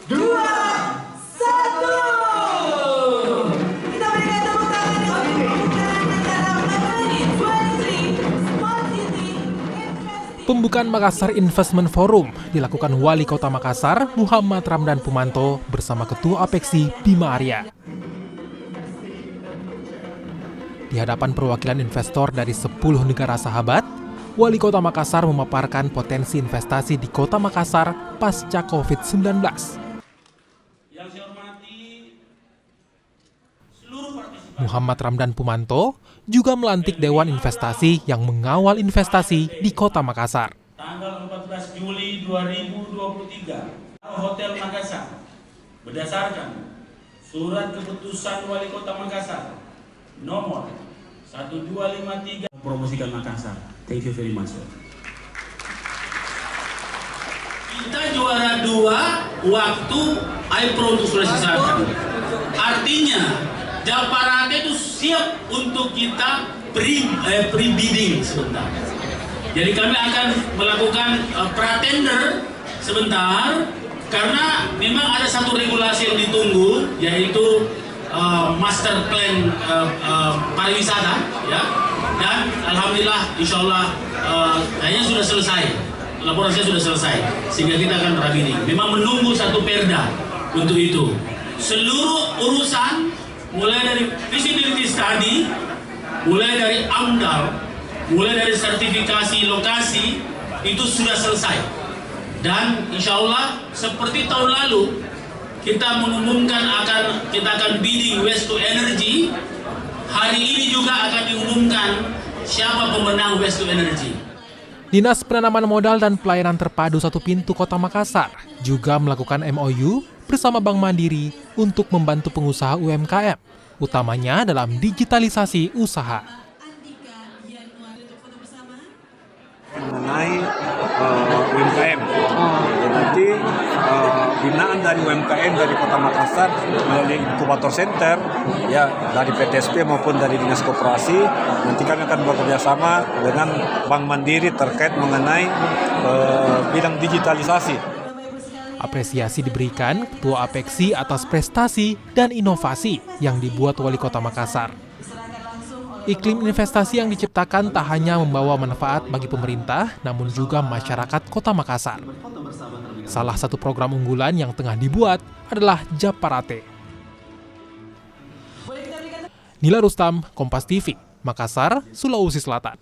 2, 1. Kita berikan tepuk tangan untuk pembukaan acara Makassar 23 Smart City Investment. Pembukaan Makassar Investment Forum dilakukan Wali Kota Makassar, Muhammad Ramdan Pumanto bersama Ketua Apeksi, Bima Arya. Di hadapan perwakilan investor dari 10 negara sahabat, Wali Kota Makassar memaparkan potensi investasi di Kota Makassar pasca COVID-19. Yang saya hormati seluruh partisipan. Muhammad Ramdan Pumanto juga melantik Dewan Investasi yang mengawal investasi di Kota Makassar. Tanggal 14 Juli 2023, Hotel Makassar berdasarkan Surat Keputusan Wali Kota Makassar nomor 1253 mempromosikan Makassar. Thank you very much. Kita juara 2 waktu iPro untuk Sulawesi Selatan. Artinya Japarate itu siap untuk kita pre-bidding sebentar. Jadi kami akan melakukan pra-tender sebentar karena memang ada satu regulasi yang ditunggu, yaitu master plan pariwisata, ya. Dan alhamdulillah, insya Allah kayaknya sudah selesai, laporannya sudah selesai, sehingga kita akan pra-bidding. Memang menunggu satu perda untuk itu. Seluruh urusan mulai dari feasibility study, mulai dari AMDAL, mulai dari sertifikasi lokasi itu sudah selesai. Dan insya Allah seperti tahun lalu kita mengumumkan kita akan bidding waste to energy. Hari ini juga akan diumumkan siapa pemenang waste to energy. Dinas Penanaman Modal dan Pelayanan Terpadu Satu Pintu Kota Makassar juga melakukan MOU bersama Bank Mandiri untuk membantu pengusaha UMKM, utamanya dalam digitalisasi usaha. Mengenai UMKM, jadi nanti binaan dari UMKM dari Kota Makassar melalui inkubator center, ya dari PTSP maupun dari Dinas Koperasi, nanti kami akan bekerja sama dengan Bank Mandiri terkait mengenai bidang digitalisasi. Apresiasi diberikan Ketua Apeksi atas prestasi dan inovasi yang dibuat Wali Kota Makassar. Iklim investasi yang diciptakan tak hanya membawa manfaat bagi pemerintah, namun juga masyarakat Kota Makassar. Salah satu program unggulan yang tengah dibuat adalah Japarate. Nila Rustam, Kompas TV, Makassar, Sulawesi Selatan.